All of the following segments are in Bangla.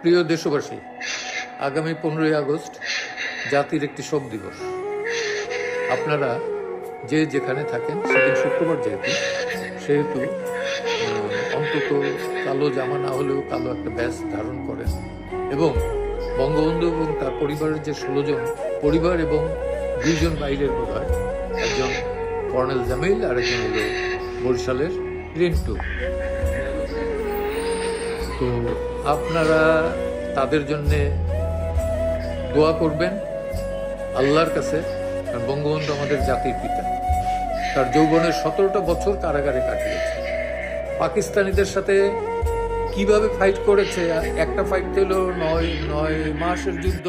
প্রিয় দেশবাসী, আগামী 15ই আগস্ট জাতির একটি শোক দিবস। আপনারা যে যেখানে থাকেন, সেদিন শুক্রবার সেহেতু অন্তত কালো জামা না হলেও কালো একটা ব্যাজ ধারণ করেন এবং বঙ্গবন্ধু এবং তার পরিবারের যে 16 জন পরিবার এবং 2 জন বাইরের বোধ হয়, একজন কর্নেল জামিল আর একজন হলো বরিশালের রিন্টু। তো আপনারা তাদের জন্যে দোয়া করবেন আল্লাহর কাছে, কারণ বঙ্গবন্ধু আমাদের জাতির পিতা। তার যৌবনের 17টা বছর কারাগারে কাটিয়েছে। পাকিস্তানিদের সাথে কিভাবে ফাইট করেছে, একটা ফাইট হলো 9 মাসের যুদ্ধ,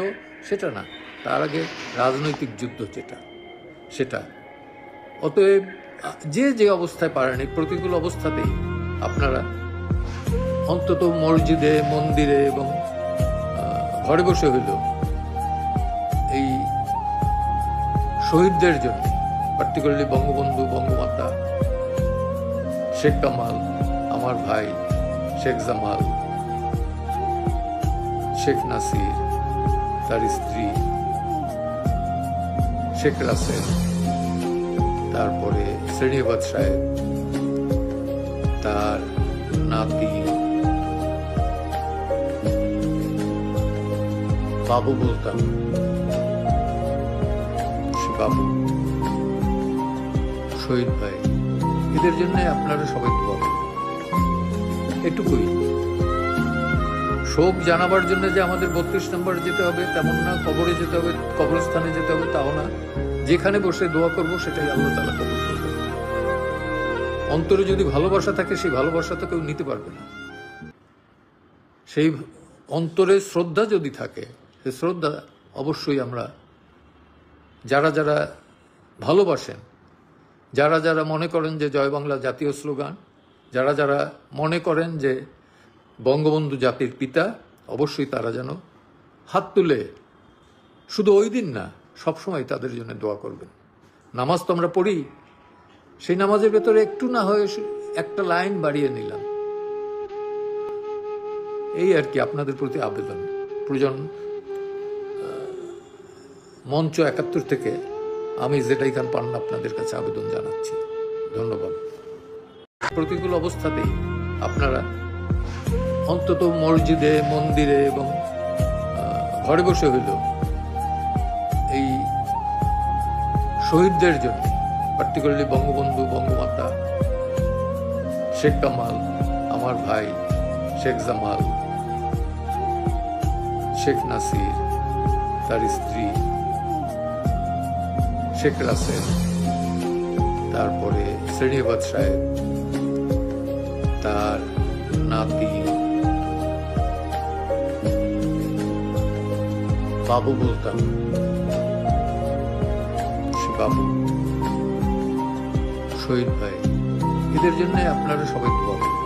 সেটা না, তার আগে রাজনৈতিক যুদ্ধ সেটা। অতএব যে অবস্থায় পারেন, এই প্রতিকূল অবস্থাতেই আপনারা অন্তত মসজিদে, মন্দিরে এবং ঘরে বসে হইল এই শহীদদের জন্য, পার্টিকুলারলি বঙ্গবন্ধু, বঙ্গমাতা, শেখ কামাল, আমার ভাই শেখ জামাল, শেখ নাসির, তার স্ত্রী শেখ রাসেল, তারপরে শ্রেণীবাদ সাহেব, তার নাতি বাবু, বলতাম সে বাবু, শহীদ ভাই, এদের জন্য আপনারা সবাই দোয়া করবেন। এটুকুই। শোক জানাবার জন্য যে আমাদের 32 নম্বর যেতে হবে তেমন না, কবরে যেতে হবে, কবরস্থানে যেতে হবে তাও না। যেখানে বসে দোয়া করব সেটাই আল্লাহ তাআলা কবুল করবে। অন্তরে যদি ভালোবাসা থাকে, সেই ভালোবাসা তো কেউ নিতে পারবে না। সেই অন্তরে শ্রদ্ধা যদি থাকে, সেই শ্রদ্ধা অবশ্যই আমরা যারা ভালোবাসেন, যারা মনে করেন যে জয় বাংলা জাতীয় স্লোগান, যারা মনে করেন যে বঙ্গবন্ধু জাতির পিতা, অবশ্যই তারা যেন হাত তুলে শুধু ওই দিন না, সবসময় তাদের জন্য দোয়া করবেন। নামাজ তো আমরা পড়ি, সেই নামাজের ভেতরে একটু না হয়ে একটা লাইন বাড়িয়ে নিলাম, এই আর কি আপনাদের প্রতি আবেদন। প্রয়োজন মঞ্চ 71 থেকে আমি জেটাই খান পান্না আপনাদের কাছে আবেদন জানাচ্ছি। ধন্যবাদ। প্রতিকূল অবস্থাতেই আপনারা অন্তত মসজিদে, মন্দিরে এবং ঘরে বসে হইল এই শহীদদের জন্য, পার্টিকুলারলি বঙ্গবন্ধু, বঙ্গমাতা, শেখ কামাল, আমার ভাই শেখ জামাল, শেখ নাসির, তার স্ত্রী শেখ রাসেল, তারপরে শ্রেণীবাদ সাহেব, তার নাতি বাবু, বলতাম সে বাবু, শহীদ ভাই, এদের জন্য আপনারা সবাই দোয়া করবেন।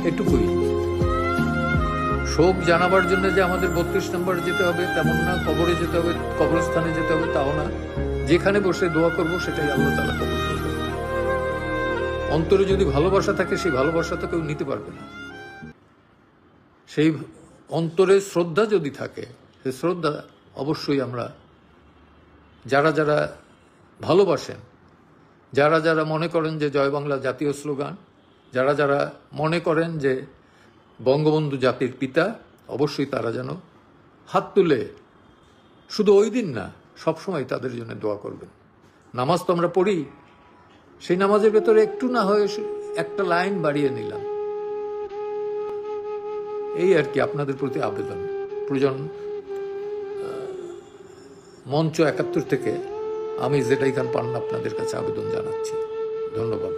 এটুকুই। শোক জানাবার জন্য যে আমাদের 32 নম্বর যেতে হবে তেমন না, কবরে যেতে হবে, কবরস্থানে যেতে হবে তাও না। যেখানে বসে দোয়া করব সেটাই আল্লাহ তাআলা কবুল করবে। অন্তরে যদি ভালোবাসা থাকে, সেই ভালোবাসা তো কেউ নিতে পারবে না। সেই অন্তরে শ্রদ্ধা যদি থাকে, সেই শ্রদ্ধা অবশ্যই আমরা যারা ভালোবাসেন, যারা মনে করেন যে জয় বাংলা জাতীয় স্লোগান, যারা মনে করেন যে বঙ্গবন্ধু জাতির পিতা, অবশ্যই তারা যেন হাত তুলে শুধু ওই দিন না, সবসময় তাদের জন্য দোয়া করবেন। নামাজ তো আমরা পড়ি, সেই নামাজের ভেতরে একটু না হয়ে একটা লাইন বাড়িয়ে নিলাম, এই আর কি আপনাদের প্রতি আবেদন। প্রয়োজন মঞ্চ 71 থেকে আমি জেটাই খান পান্না আপনাদের কাছে আবেদন জানাচ্ছি। ধন্যবাদ।